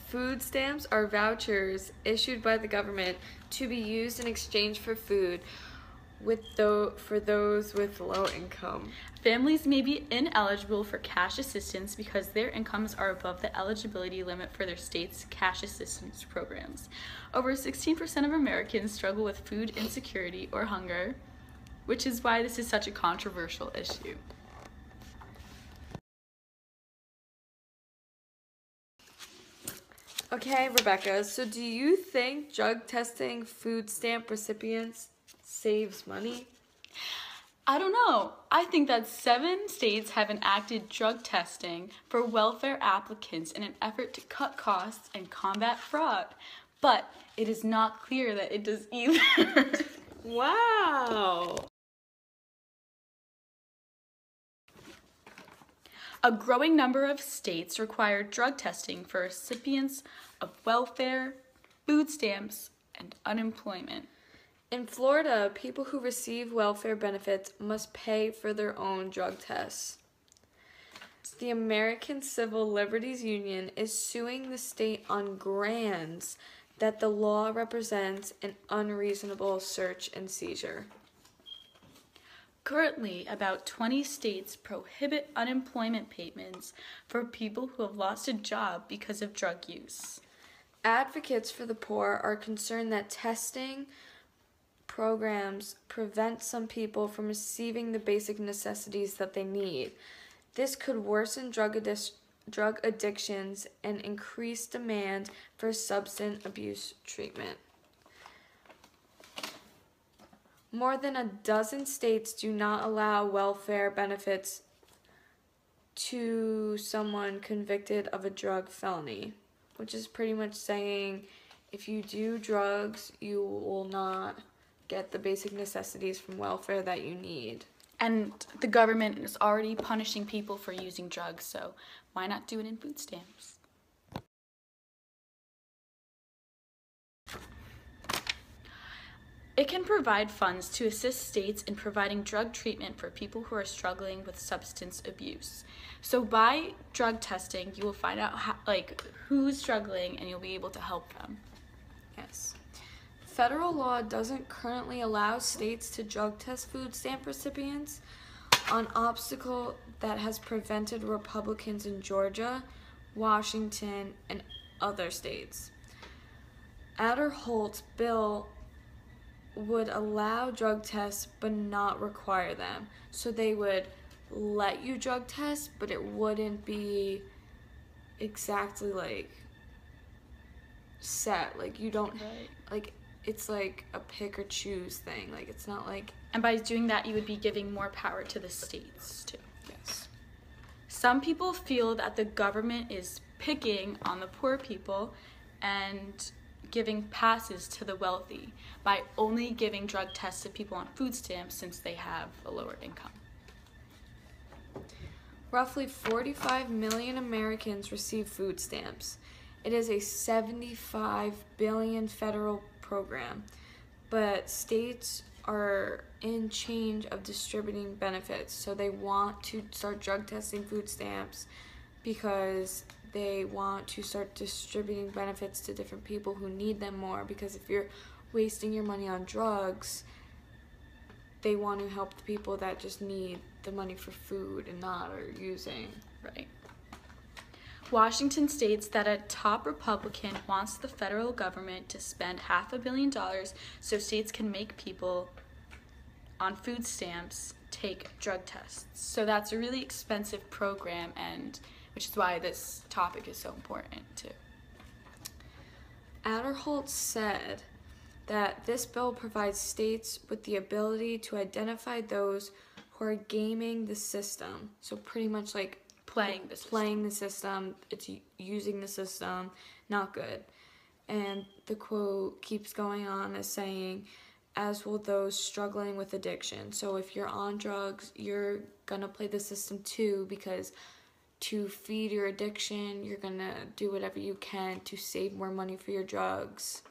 Food stamps are vouchers issued by the government to be used in exchange for food for those with low income. Families may be ineligible for cash assistance because their incomes are above the eligibility limit for their state's cash assistance programs. Over 16% of Americans struggle with food insecurity or hunger, which is why this is such a controversial issue. Okay, Rebecca, so do you think drug testing food stamp recipients saves money? I don't know. I think that 7 states have enacted drug testing for welfare applicants in an effort to cut costs and combat fraud. But it is not clear that it does either. Wow! A growing number of states require drug testing for recipients of welfare, food stamps, and unemployment. In Florida, people who receive welfare benefits must pay for their own drug tests. The American Civil Liberties Union is suing the state on grounds that the law represents an unreasonable search and seizure. Currently, about 20 states prohibit unemployment payments for people who have lost a job because of drug use. Advocates for the poor are concerned that testing programs prevent some people from receiving the basic necessities that they need. This could worsen drug addictions and increase demand for substance abuse treatment. More than a dozen states do not allow welfare benefits to someone convicted of a drug felony, which is pretty much saying if you do drugs, you will not get the basic necessities from welfare that you need. And the government is already punishing people for using drugs, so why not do it in food stamps? It can provide funds to assist states in providing drug treatment for people who are struggling with substance abuse. So by drug testing, you will find out who's struggling and you'll be able to help them. Yes. Federal law doesn't currently allow states to drug test food stamp recipients, an obstacle that has prevented Republicans in Georgia, Washington, and other states. Adderholt's bill would allow drug tests but not require them. So they would let you drug test, but it wouldn't be exactly set. You don't, it's like a pick or choose thing. It's not like... And by doing that, you would be giving more power to the states, too. Yes. Some people feel that the government is picking on the poor people and giving passes to the wealthy by only giving drug tests to people on food stamps since they have a lower income. Roughly 45 million Americans receive food stamps. It is a $75 billion federal program, but states are in change of distributing benefits, so they want to start drug testing food stamps because they want to start distributing benefits to different people who need them more, because if you're wasting your money on drugs, they want to help the people that just need the money for food and not are using. Right. Washington states that a top Republican wants the federal government to spend $500 million so states can make people on food stamps take drug tests. So that's a really expensive program, and which is why this topic is so important too. Adderholt said that this bill provides states with the ability to identify those who are gaming the system. So pretty much playing the system, it's using the system, not good. And the quote keeps going on as saying, as will those struggling with addiction. So if you're on drugs, you're gonna play the system too, because to feed your addiction, you're gonna do whatever you can to save more money for your drugs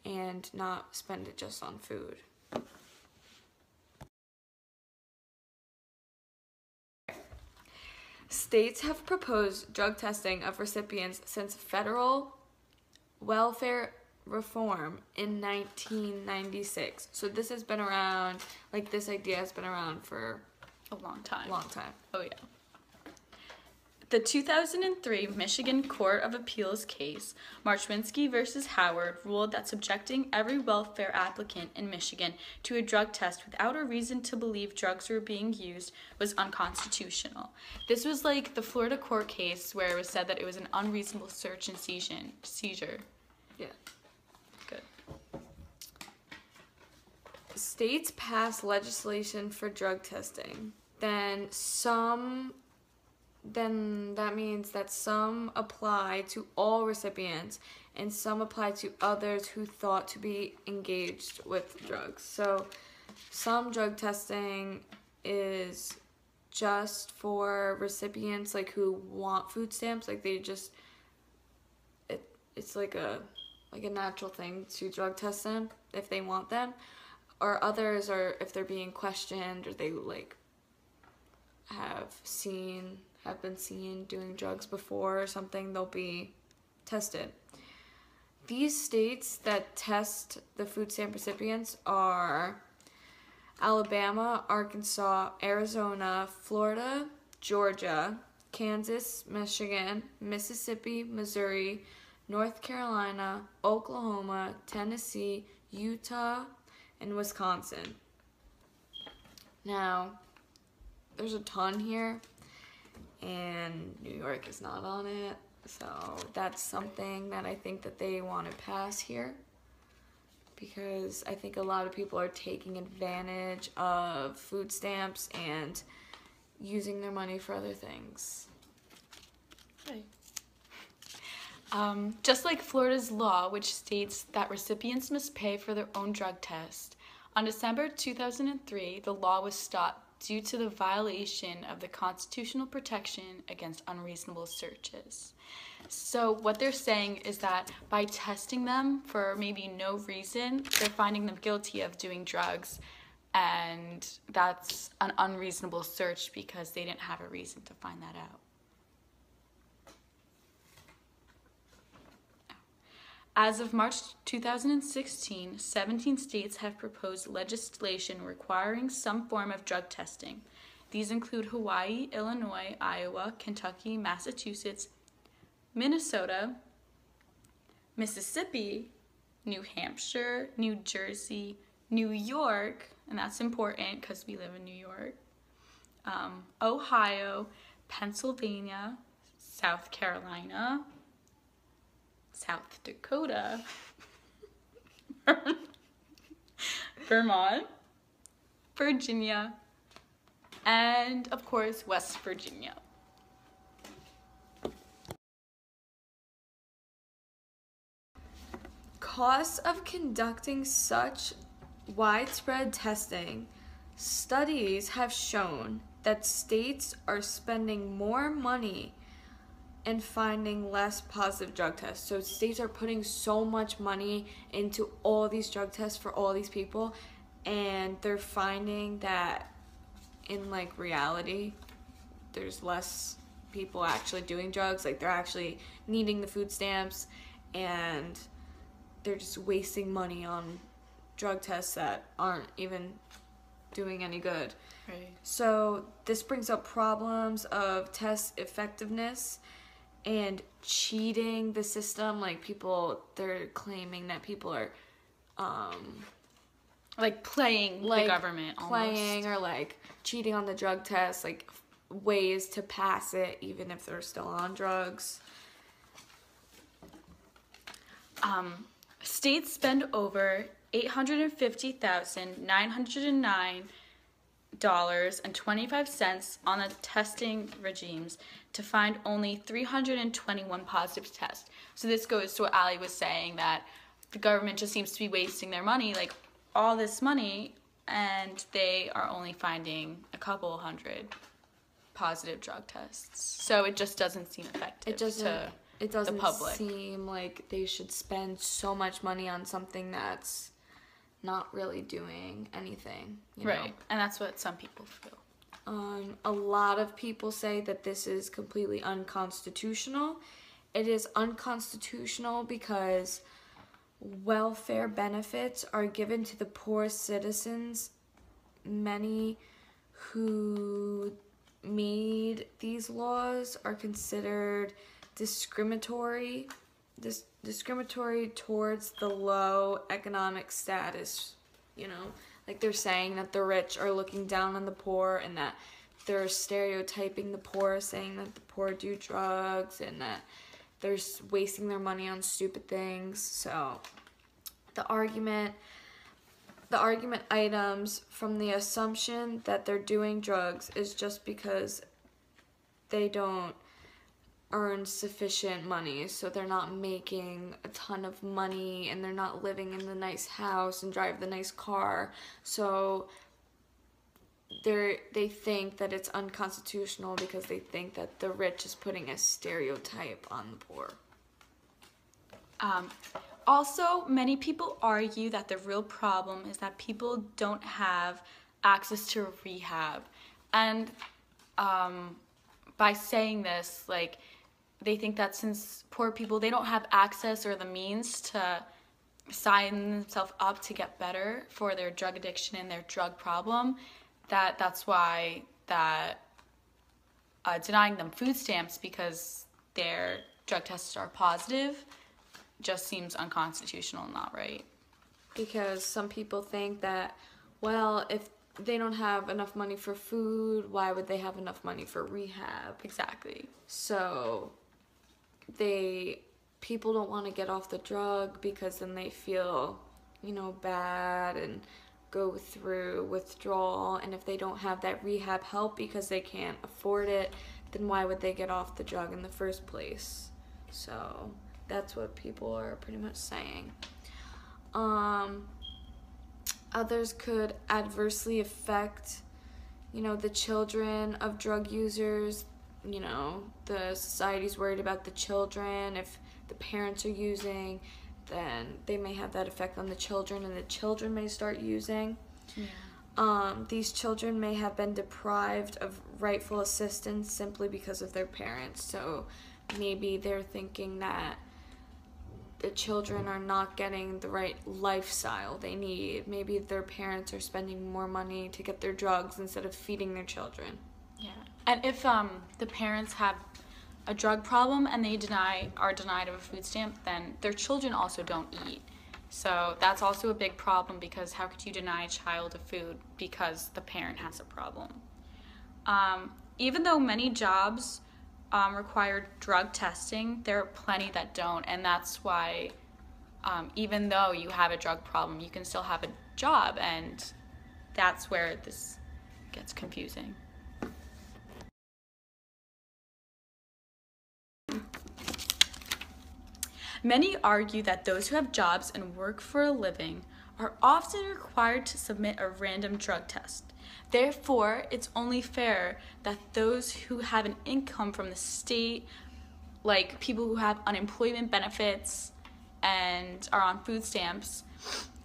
and not spend it just on food. States have proposed drug testing of recipients since federal welfare reform in 1996. So this has been around, like this idea has been around for a long time. Oh, yeah. The 2003 Michigan Court of Appeals case, Marchwinsky versus Howard, ruled that subjecting every welfare applicant in Michigan to a drug test without a reason to believe drugs were being used was unconstitutional. This was like the Florida court case where it was said that it was an unreasonable search and seizure. Yeah. Good. States pass legislation for drug testing. Then that means that some apply to all recipients and some apply to others who thought to be engaged with drugs. So some drug testing is just for recipients like who want food stamps, like they just it's like a natural thing to drug test them if they want them, or others are if they're being questioned or they like have been seen doing drugs before or something, they'll be tested. These states that test the food stamp recipients are Alabama, Arkansas, Arizona, Florida, Georgia, Kansas, Michigan, Mississippi, Missouri, North Carolina, Oklahoma, Tennessee, Utah, and Wisconsin. Now, there's a ton here, and New York is not on it, so that's something that I think that they want to pass here, because I think a lot of people are taking advantage of food stamps and using their money for other things. Right. Just like Florida's law, which states that recipients must pay for their own drug test, on December 2003, the law was stopped due to the violation of the constitutional protection against unreasonable searches. So what they're saying is that by testing them for maybe no reason, they're finding them guilty of doing drugs, and that's an unreasonable search because they didn't have a reason to find that out. As of March 2016, 17 states have proposed legislation requiring some form of drug testing. These include Hawaii, Illinois, Iowa, Kentucky, Massachusetts, Minnesota, Mississippi, New Hampshire, New Jersey, New York, and that's important because we live in New York, Ohio, Pennsylvania, South Carolina, South Dakota, Vermont, Virginia, and of course West Virginia. Costs of conducting such widespread testing. Studies have shown that states are spending more money and finding less positive drug tests. So states are putting so much money into all these drug tests for all these people, and they're finding that in like reality, there's less people actually doing drugs. Like they're actually needing the food stamps, and they're just wasting money on drug tests that aren't even doing any good. Right. So this brings up problems of test effectiveness and cheating the system. Like they're claiming that people are like playing the government playing almost. Or like cheating on the drug test, like ways to pass it even if they're still on drugs. States spend over $850,909.25 on the testing regimes to find only 321 positive tests. So this goes to what Allie was saying, that the government just seems to be wasting their money, like all this money, and they are only finding a couple hundred positive drug tests. So it just doesn't seem effective It doesn't the public. Seem like they should spend so much money on something that's not really doing anything. You right, know? And that's what some people feel. A lot of people say that this is completely unconstitutional, it is unconstitutional because welfare benefits are given to the poor citizens. Many who made these laws are considered discriminatory towards the low economic status, like they're saying that the rich are looking down on the poor, and that they're stereotyping the poor, saying that the poor do drugs and that they're wasting their money on stupid things. So the argument items from the assumption that they're doing drugs is just because they don't earn sufficient money, so they're not making a ton of money, and they're not living in the nice house and drive the nice car, so they think that it's unconstitutional because they think that the rich is putting a stereotype on the poor. Also, many people argue that the real problem is that people don't have access to rehab. And by saying this, like, they think that since poor people, they don't have access or the means to sign themselves up to get better for their drug addiction and their drug problem, that's why that denying them food stamps because their drug tests are positive just seems unconstitutional and not right. Because some people think that, well, if they don't have enough money for food, why would they have enough money for rehab? Exactly. So people don't want to get off the drug because then they feel, bad and go through withdrawal. And if they don't have that rehab help because they can't afford it, then why would they get off the drug in the first place? So that's what people are pretty much saying. Others could adversely affect, the children of drug users. The society's worried about the children. If the parents are using, then they may have that effect on the children, and the children may start using. Yeah. These children may have been deprived of rightful assistance simply because of their parents. So maybe they're thinking that the children are not getting the right lifestyle they need. Maybe their parents are spending more money to get their drugs instead of feeding their children. Yeah. And if the parents have a drug problem and they are denied of a food stamp, then their children also don't eat. So that's also a big problem, because how could you deny a child of food because the parent has a problem? Even though many jobs require drug testing, there are plenty that don't, and that's why even though you have a drug problem, you can still have a job, and that's where this gets confusing. Many argue that those who have jobs and work for a living are often required to submit a random drug test. Therefore, it's only fair that those who have an income from the state, like people who have unemployment benefits and are on food stamps,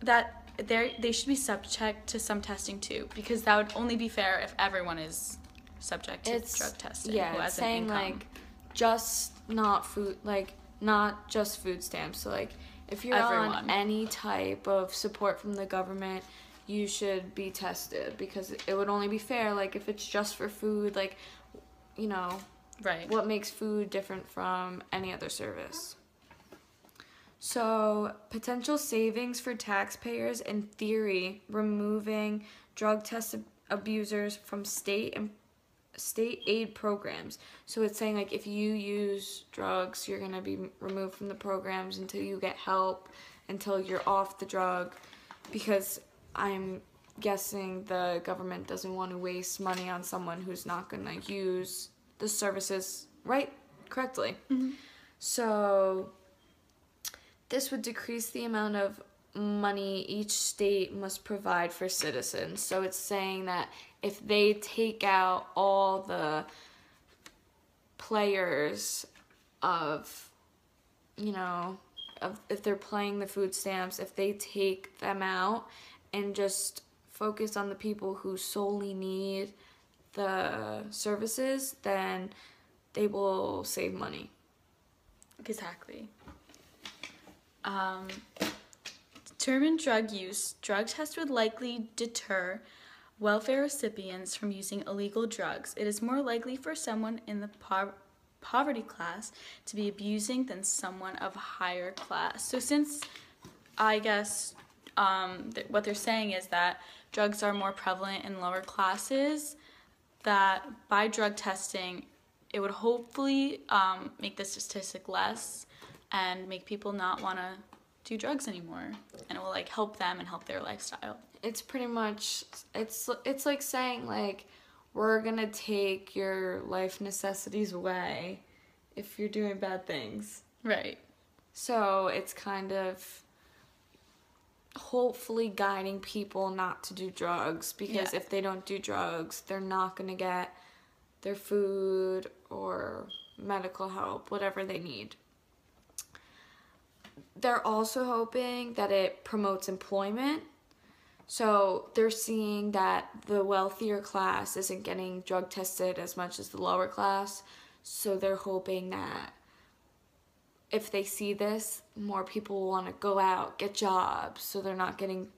that they should be subject to some testing too, because that would only be fair if everyone is subject to drug testing. Yeah, who has it's saying an income. not just food stamps. So like if you're Everyone. on any type of support from the government, you should be tested, because it would only be fair, like if it's just for food, like, Right. what makes food different from any other service. So potential savings for taxpayers, in theory, removing drug test abusers from state aid programs. So it's saying, like, if you use drugs, you're going to be removed from the programs until you get help, until you're off the drug, because I'm guessing the government doesn't want to waste money on someone who's not going to use the services correctly. Mm-hmm. So this would decrease the amount of money each state must provide for citizens. So it's saying that if they take out all the players of, if they're playing the food stamps, if they take them out and just focus on the people who solely need the services, then they will save money. Exactly. Determine drug use. Drug tests would likely deter welfare recipients from using illegal drugs. It is more likely for someone in the poverty class to be abusing than someone of higher class. So since I guess what they're saying is that drugs are more prevalent in lower classes, that by drug testing, it would hopefully make the statistic less and make people not want to do drugs anymore, and it will like help them and help their lifestyle. It's pretty much, it's like saying like, we're gonna take your life necessities away if you're doing bad things. Right. So it's kind of hopefully guiding people not to do drugs, because if they don't do drugs, they're not gonna get their food or medical help, whatever they need. They're also hoping that it promotes employment. So they're seeing that the wealthier class isn't getting drug tested as much as the lower class. So they're hoping that if they see this, more people will want to go out, get jobs, so they're not getting,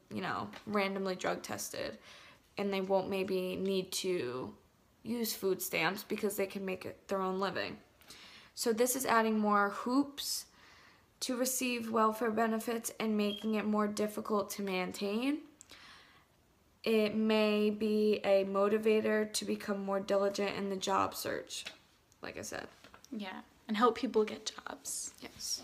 randomly drug tested. And they won't maybe need to use food stamps because they can make it their own living. So this is adding more hoops to receive welfare benefits and making it more difficult to maintain. It may be a motivator to become more diligent in the job search, like I said. Yeah, and help people get jobs. Yes.